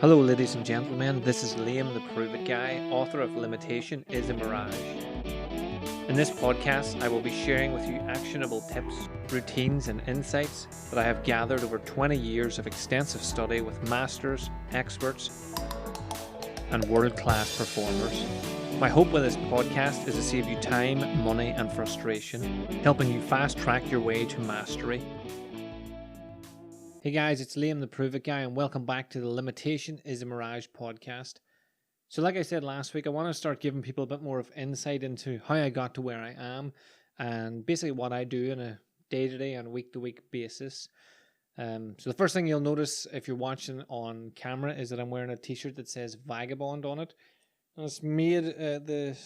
Hello ladies and gentlemen, this is Liam the Prove It Guy, author of Limitation Is A Mirage. In this podcast, I will be sharing with you actionable tips, routines and insights that I have gathered over 20 years of extensive study with masters, experts and world-class performers. My hope with this podcast is to save you time, money and frustration, helping you fast-track your way to mastery. Hey guys, it's Liam the Prove It Guy and welcome back to the Limitation Is A Mirage podcast. So like I said last week, I want to start giving people a bit more of insight into how I got to where I am and basically what I do on a day-to-day and week-to-week basis. So the first thing you'll notice if you're watching on camera is that I'm wearing a t-shirt that says Vagabond on it. And it's made, the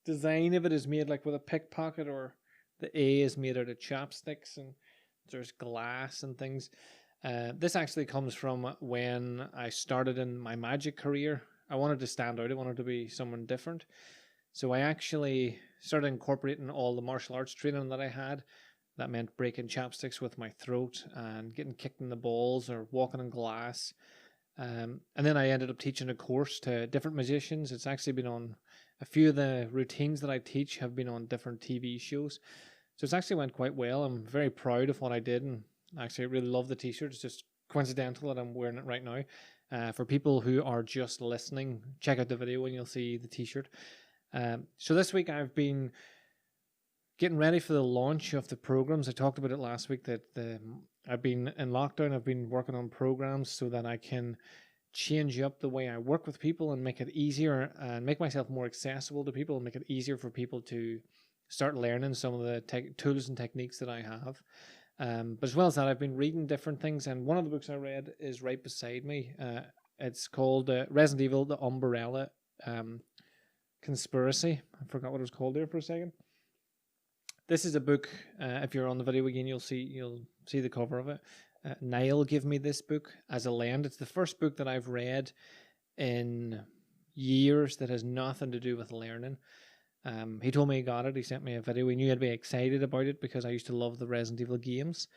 design of it is made like with a pickpocket, or the A is made out of chopsticks and there's glass and things. This actually comes from when I started in my magic career. I wanted to stand out. I wanted to be someone different. So I actually started incorporating all the martial arts training that I had. That meant breaking chopsticks with my throat and getting kicked in the balls or walking on glass. And then I ended up teaching a course to different magicians. It's actually been on a few of the routines that I teach have been on different TV shows. So it's actually went quite well. I'm very proud of what I did, and actually I really love the t-shirt. It's just coincidental that I'm wearing it right now. For people who are just listening, check out the video and you'll see the t-shirt. So this week I've been getting ready for the launch of the programs. I talked about it last week that I've been in lockdown. I've been working on programs so that I can change up the way I work with people and make it easier and make myself more accessible to people and make it easier for people to start learning some of the tools and techniques that I have. But as well as that, I've been reading different things, and one of the books I read is right beside me. It's called Resident Evil: The Umbrella Conspiracy. I forgot what it was called there for a second. This is a book. If you're on the video again, you'll see the cover of it. Neill gave me this book as a lend. It's the first book that I've read in years that has nothing to do with learning. He told me he got it. He sent me a video. He knew I'd be excited about it because I used to love the Resident Evil games,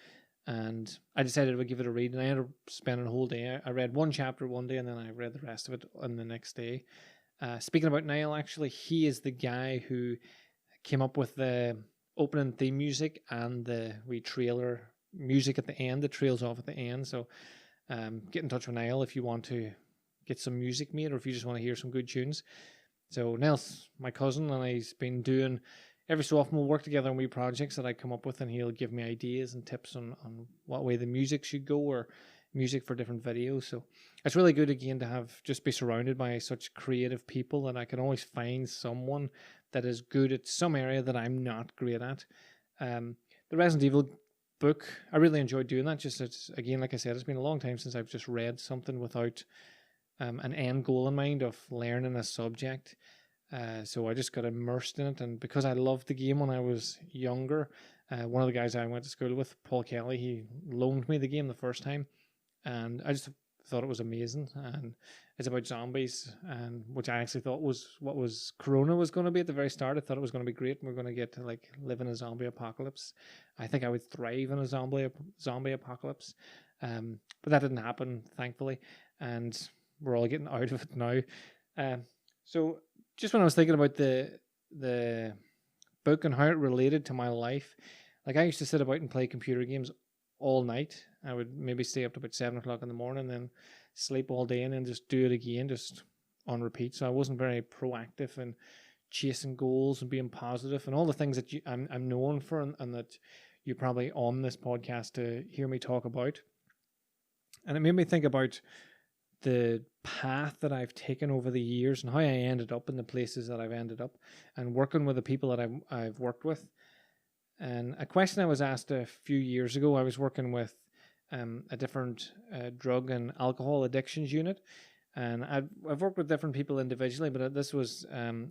and I decided I would give it a read. And I ended up spending a whole day. I read one chapter one day, and then I read the rest of it on the next day. Speaking about Niall, actually, he is the guy who came up with the opening theme music and the wee trailer music at the end. The trails off at the end. So, get in touch with Niall if you want to get some music made, or if you just want to hear some good tunes. So Nell's my cousin, and he's been doing, every so often we'll work together on wee projects that I come up with, and he'll give me ideas and tips on what way the music should go, or music for different videos. So it's really good again to just be surrounded by such creative people, and I can always find someone that is good at some area that I'm not great at. The Resident Evil book, I really enjoyed doing that. Just it's, again, like I said, it's been a long time since I've just read something without an end goal in mind of learning a subject. So I just got immersed in it, and because I loved the game when I was younger, one of the guys I went to school with, Paul Kelly, he loaned me the game the first time, and I just thought it was amazing. And it's about zombies, and which I actually thought was what was Corona was going to be at the very start. I thought it was going to be great, and we're going to get to like live in a zombie apocalypse. I think I would thrive in a zombie apocalypse, but that didn't happen, thankfully, and we're all getting out of it now. So just when I was thinking about the book and how it related to my life, like I used to sit about and play computer games all night. I would maybe stay up to about 7 o'clock in the morning, then sleep all day, and then just do it again, just on repeat. So I wasn't very proactive in chasing goals and being positive and all the things that I'm known for, and that you're probably on this podcast to hear me talk about. And it made me think about the path that I've taken over the years and how I ended up in the places that I've ended up, and working with the people that I've worked with. And a question I was asked a few years ago, I was working with a different drug and alcohol addictions unit, and I've worked with different people individually, but this was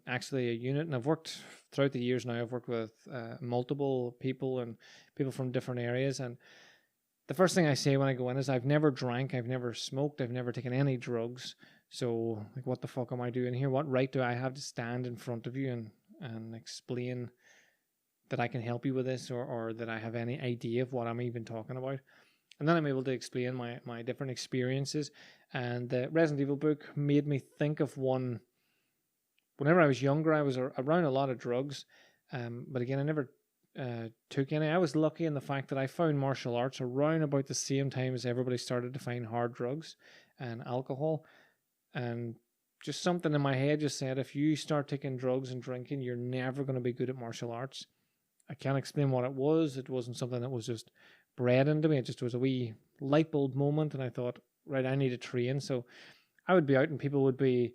actually a unit, and I've worked throughout the years now. I've worked with multiple people and people from different areas, and the first thing I say when I go in is I've never drank, I've never smoked, I've never taken any drugs. So, like, what the fuck am I doing here? What right do I have to stand in front of you and explain that I can help you with this, or that I have any idea of what I'm even talking about? And then I'm able to explain my different experiences. And the Resident Evil book made me think of one. Whenever I was younger, I was around a lot of drugs. But again, I never took any. I was lucky in the fact that I found martial arts around about the same time as everybody started to find hard drugs and alcohol. And just something in my head just said, if you start taking drugs and drinking, you're never going to be good at martial arts. I can't explain what it was. It wasn't something that was just bred into me. It just was a wee light bulb moment. And I thought, right, I need to train. So I would be out and people would be,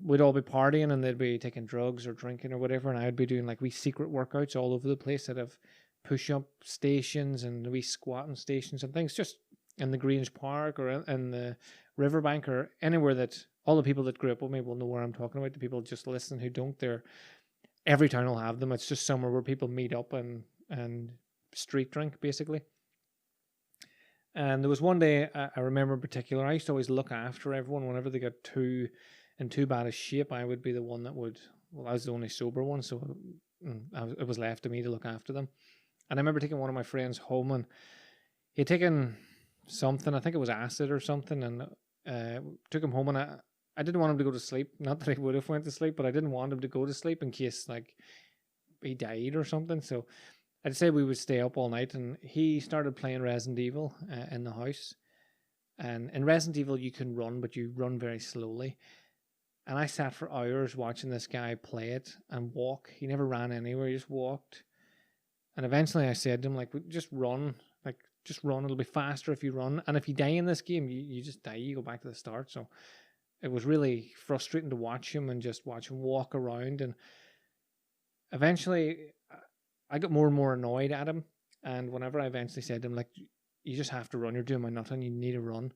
we'd all be partying and they'd be taking drugs or drinking or whatever. And I would be doing like wee secret workouts all over the place. I'd have push-up stations and wee squatting stations and things just in the Grange Park or in the riverbank or anywhere that all the people that grew up with me will know where I'm talking about. The people just listening who don't, every town will have them. It's just somewhere where people meet up and street drink, basically. And there was one day I remember in particular, I used to always look after everyone. Whenever they got in too bad a shape, I would be the one that would, well, I was the only sober one, so it was left to me to look after them. And I remember taking one of my friends home, and he had taken something, I think it was acid or something, and took him home, and I didn't want him to go to sleep. Not that he would have went to sleep, but I didn't want him to go to sleep in case like he died or something. So I'd say we would stay up all night, and he started playing Resident Evil in the house. And in Resident Evil, you can run, but you run very slowly. And I sat for hours watching this guy play it and walk. He never ran anywhere, he just walked. And eventually I said to him, like, just run. Like, just run. It'll be faster if you run. And if you die in this game, you just die. You go back to the start. So it was really frustrating to watch him and just watch him walk around. And eventually I got more and more annoyed at him. And whenever I eventually said to him, like, you just have to run. You're doing my nothing. You need to run.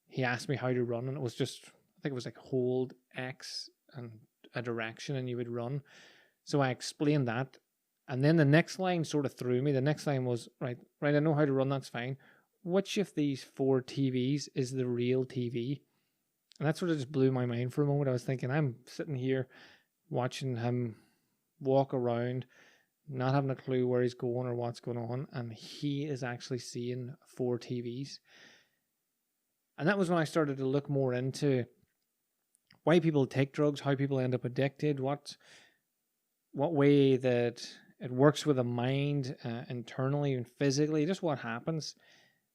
He asked me how to run. And it was just, I think it was like hold X and a direction and you would run. So I explained that. And then the next line sort of threw me. The next line was, right, I know how to run. That's fine. Which of these 4 TVs is the real TV? And that sort of just blew my mind for a moment. I was thinking, I'm sitting here watching him walk around, not having a clue where he's going or what's going on, and he is actually seeing 4 TVs. And that was when I started to look more into why people take drugs, how people end up addicted, what way that it works with the mind internally and physically, just what happens.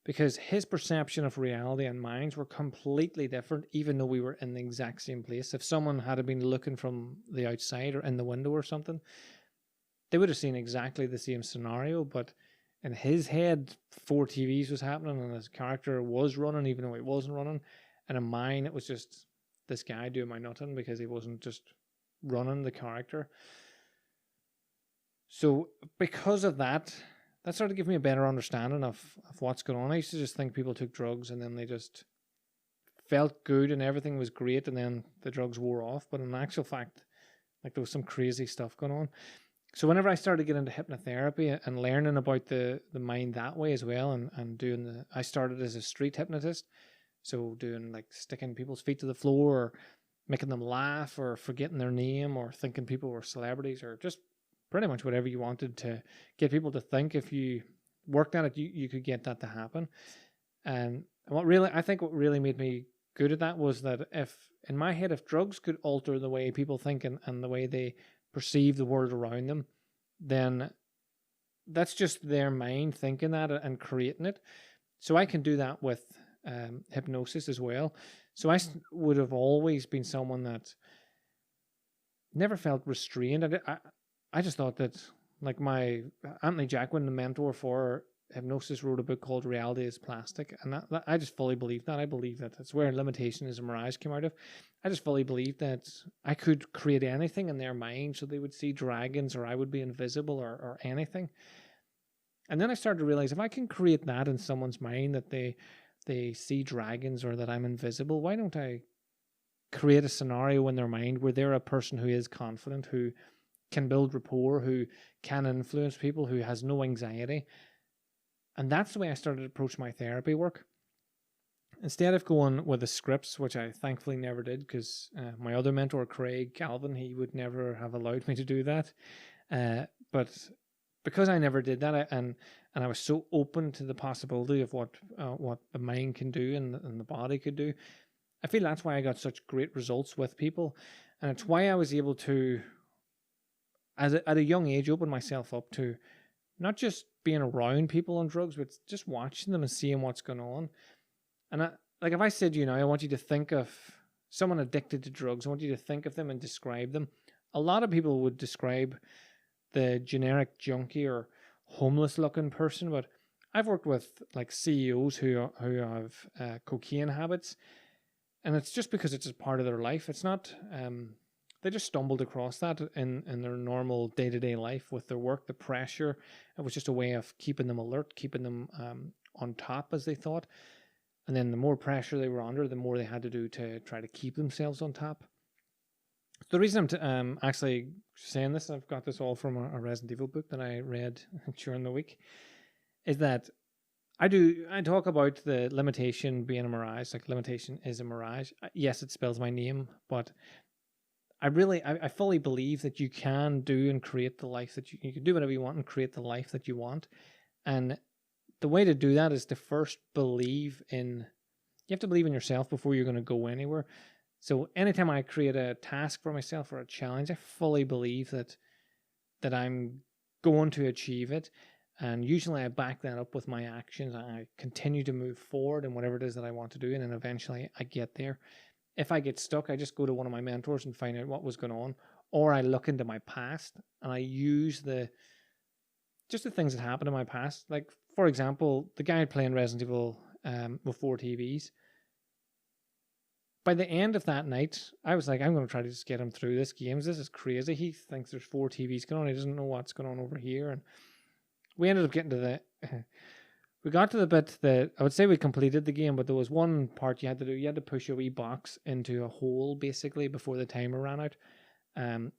Because his perception of reality and minds were completely different, even though we were in the exact same place. If someone had been looking from the outside or in the window or something, they would have seen exactly the same scenario, but in his head, 4 TVs was happening and his character was running even though he wasn't running. And in mine, it was just this guy doing my nothing because he wasn't just running the character. So because of that started to give me a better understanding of what's going on. I used to just think people took drugs and then they just felt good and everything was great and then the drugs wore off. But in actual fact, like there was some crazy stuff going on. So whenever I started getting into hypnotherapy and learning about the mind that way as well, and I started as a street hypnotist. So doing like sticking people's feet to the floor or making them laugh or forgetting their name or thinking people were celebrities or just pretty much whatever you wanted to get people to think. If you worked at it, you could get that to happen. And what really made me good at that was that in my head, if drugs could alter the way people think and the way they perceive the world around them, then that's just their mind thinking that and creating it. So I can do that with hypnosis as well. So I would have always been someone that never felt restrained. I just thought that, like my Anthony Jacquin, the mentor for hypnosis, wrote a book called Reality is Plastic. And that I just fully believe that. I believe that that's where Limitation is a Mirage came out of. I just fully believe that I could create anything in their mind so they would see dragons or I would be invisible or anything. And then I started to realize if I can create that in someone's mind that they see dragons or that I'm invisible, why don't I create a scenario in their mind where they're a person who is confident, who can build rapport, who can influence people, who has no anxiety. And that's the way I started to approach my therapy work. Instead of going with the scripts, which I thankfully never did because my other mentor, Craig Galvin, he would never have allowed me to do that. But because I never did that and and I was so open to the possibility of what the mind can do and the body could do. I feel that's why I got such great results with people, and it's why I was able to, at a young age, open myself up to not just being around people on drugs, but just watching them and seeing what's going on. And like if I said, I want you to think of someone addicted to drugs, I want you to think of them and describe them. A lot of people would describe the generic junkie or homeless looking person, but I've worked with like CEOs who have cocaine habits, and it's just because it's a part of their life. It's not they just stumbled across that in their normal day-to-day life with their work, the pressure. It was just a way of keeping them alert, keeping them on top, as they thought. And then the more pressure they were under, the more they had to do to try to keep themselves on top. The reason I'm actually saying this, I've got this all from a Resident Evil book that I read during the week, is that I talk about the limitation being a mirage, like limitation is a mirage. Yes, it spells my name, but I fully believe that you can do and create the life that you can do whatever you want and create the life that you want. And the way to do that is to first you have to believe in yourself before you're going to go anywhere. So anytime I create a task for myself or a challenge, I fully believe that I'm going to achieve it. And usually I back that up with my actions. I continue to move forward in whatever it is that I want to do. And then eventually I get there. If I get stuck, I just go to one of my mentors and find out what was going on. Or I look into my past and I use the things that happened in my past. Like, for example, the guy playing Resident Evil with 4 TVs. By the end of that night, I was like, I'm going to try to just get him through this game. This is crazy. He thinks there's 4 TVs going on. He doesn't know what's going on over here. And we ended up getting to we got to the bit that I would say we completed the game, but there was one part you had to do. You had to push a wee box into a hole, basically, before the timer ran out.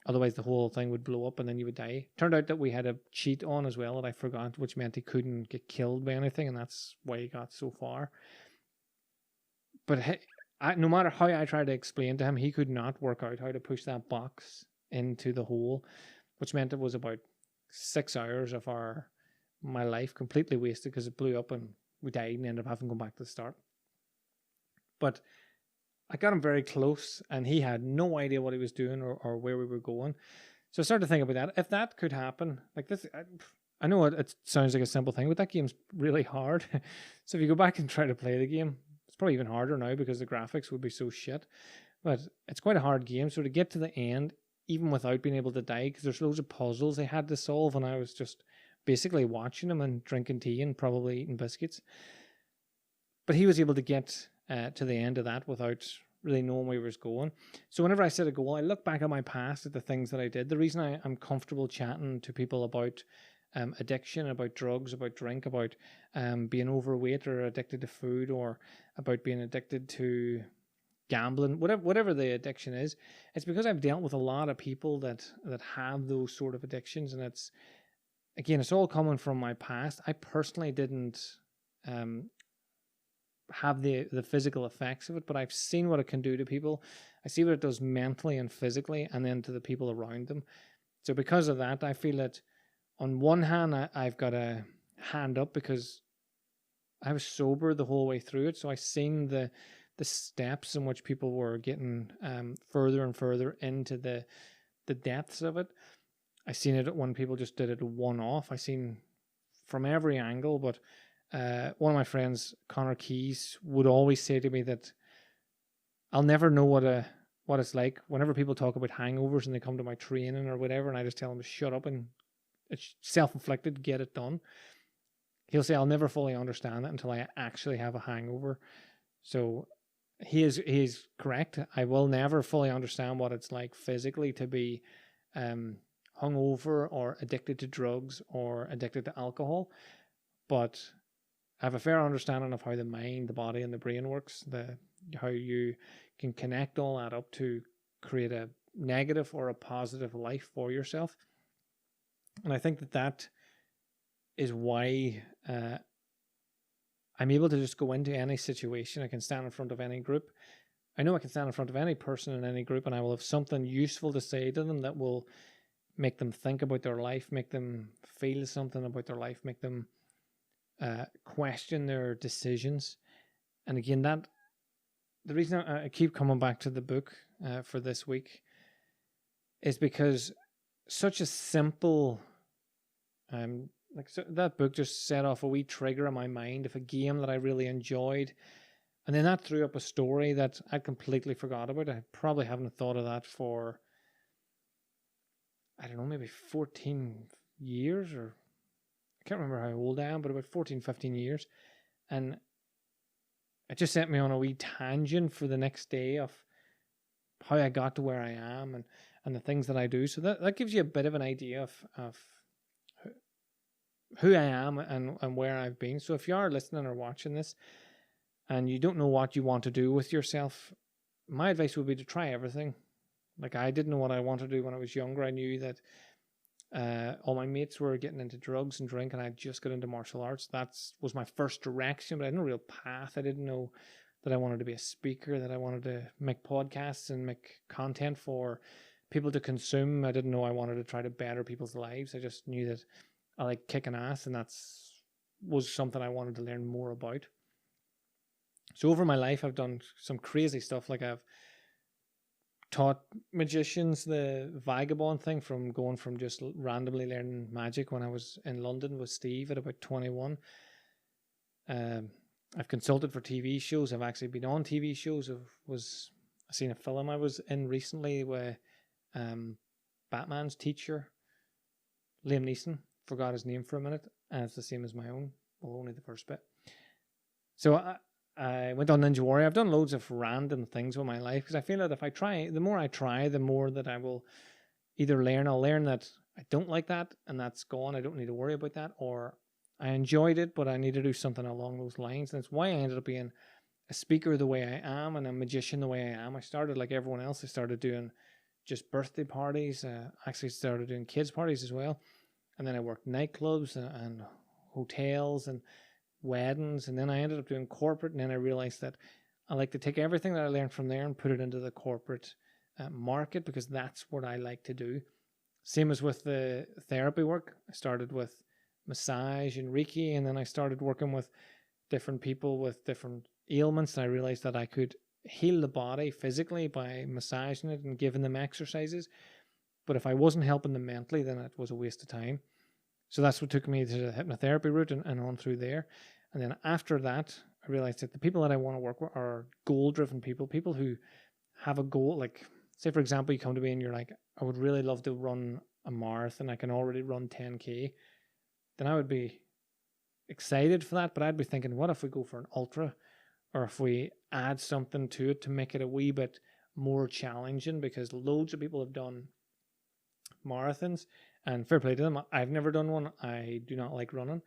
Otherwise, the whole thing would blow up and then you would die. Turned out that we had a cheat on as well that I forgot, which meant he couldn't get killed by anything, and that's why he got so far. But no matter how I tried to explain to him, he could not work out how to push that box into the hole, which meant it was about 6 hours of my life completely wasted because it blew up and we died and ended up having to go back to the start. But I got him very close and he had no idea what he was doing or where we were going. So I started to think about that. If that could happen, like this, I know it sounds like a simple thing, but that game's really hard. So if you go back and try to play the game, it's probably even harder now because the graphics would be so shit. But it's quite a hard game. So to get to the end, even without being able to die, because there's loads of puzzles they had to solve, and I was just basically watching them and drinking tea and probably eating biscuits. But he was able to get to the end of that without really knowing where he was going. So whenever I set a goal, I look back at my past, at the things that I did. The reason I'm comfortable chatting to people about addiction, about drugs, about drink, about being overweight or addicted to food, or about being addicted to gambling, whatever the addiction is, it's because I've dealt with a lot of people that have those sort of addictions, and it's all coming from my past. I personally didn't have the physical effects of it, but I've seen what it can do to people. I see what it does mentally and physically, and then to the people around them. So because of that, I feel that on one hand, I've got a hand up because I was sober the whole way through it. So I seen the steps in which people were getting further and further into the depths of it. I seen it when people just did it one-off. I seen from every angle, but one of my friends, Connor Keys, would always say to me that I'll never know what it's like whenever people talk about hangovers and they come to my training or whatever, and I just tell them to shut up and it's self-inflicted, get it done. He'll say, I'll never fully understand it until I actually have a hangover. So he is correct. I will never fully understand what it's like physically to be hungover or addicted to drugs or addicted to alcohol. But I have a fair understanding of how the mind, the body, and the brain works, how you can connect all that up to create a negative or a positive life for yourself. And I think that is why I'm able to just go into any situation. I can stand in front of any group. I know I can stand in front of any person in any group, and I will have something useful to say to them that will make them think about their life, make them feel something about their life, make them question their decisions. And again, that the reason I keep coming back to the book for this week is because such a simple, that book just set off a wee trigger in my mind of a game that I really enjoyed. And then that threw up a story that I completely forgot about. I probably haven't thought of that for, I don't know, maybe 14 years, or I can't remember how old I am, but about 14, 15 years. And it just sent me on a wee tangent for the next day of how I got to where I am and the things that I do. So that gives you a bit of an idea of who I am and where I've been. So if you are listening or watching this and you don't know what you want to do with yourself, my advice would be to try everything. Like, I didn't know what I wanted to do when I was younger. I knew that all my mates were getting into drugs and drink, and I just got into martial arts. That was my first direction, but I had no real path. I didn't know that I wanted to be a speaker, that I wanted to make podcasts and make content for people to consume. I didn't know I wanted to try to better people's lives. I just knew that I like kicking ass, and was something I wanted to learn more about. So over my life, I've done some crazy stuff. Like, I've taught magicians the vagabond thing, from going from just randomly learning magic when I was in London with Steve at about 21. I've consulted for TV shows. I've actually been on TV shows. I've seen a film I was in recently where Batman's teacher, Liam Neeson, forgot his name for a minute, and it's the same as my own, well, only the first bit. So I went on Ninja Warrior. I've done loads of random things with my life because I feel that if I try, the more I try, the more that I will either learn. I'll learn that I don't like that and that's gone. I don't need to worry about that. Or I enjoyed it, but I need to do something along those lines. And that's why I ended up being a speaker the way I am and a magician the way I am. I started like everyone else. I started doing just birthday parties. Actually started doing kids parties as well. And then I worked nightclubs and hotels and weddings, and then I ended up doing corporate, and then I realized that I like to take everything that I learned from there and put it into the corporate market, because that's what I like to do. Same as with the therapy work. I started with massage and Reiki, and then I started working with different people with different ailments, and I realized that I could heal the body physically by massaging it and giving them exercises. But if I wasn't helping them mentally, then it was a waste of time. So that's what took me to the hypnotherapy route and on through there. And then after that, I realized that the people that I want to work with are goal-driven people who have a goal. Like, say, for example, you come to me and you're like, I would really love to run a marathon. I can already run 10K. Then I would be excited for that, but I'd be thinking, what if we go for an ultra? Or if we add something to it to make it a wee bit more challenging, because loads of people have done marathons, and fair play to them. I've never done one. I do not like running,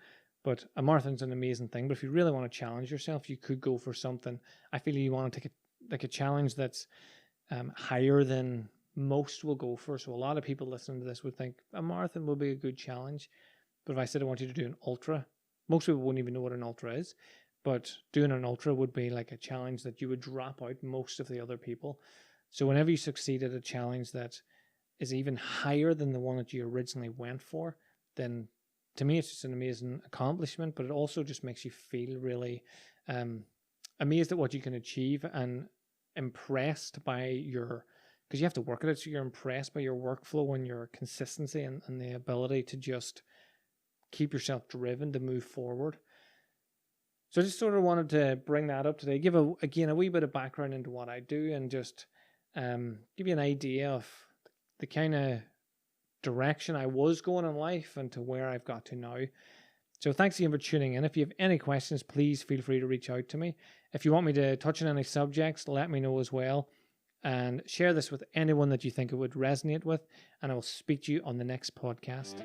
but a marathon's an amazing thing. But if you really want to challenge yourself, you could go for something. I feel you want to take a challenge that's higher than most will go for. So a lot of people listening to this would think a marathon will be a good challenge. But if I said I want you to do an ultra, most people wouldn't even know what an ultra is. But doing an ultra would be like a challenge that you would drop out most of the other people. So whenever you succeed at a challenge that is even higher than the one that you originally went for, then to me it's just an amazing accomplishment. But it also just makes you feel really amazed at what you can achieve and impressed by because you have to work at it, so you're impressed by your workflow and your consistency and the ability to just keep yourself driven to move forward. So I just sort of wanted to bring that up today, give a wee bit of background into what I do, and just give you an idea of the kind of direction I was going in life and to where I've got to now. So thanks again for tuning in. If you have any questions, please feel free to reach out to me. If you want me to touch on any subjects, let me know as well. And share this with anyone that you think it would resonate with. And I will speak to you on the next podcast.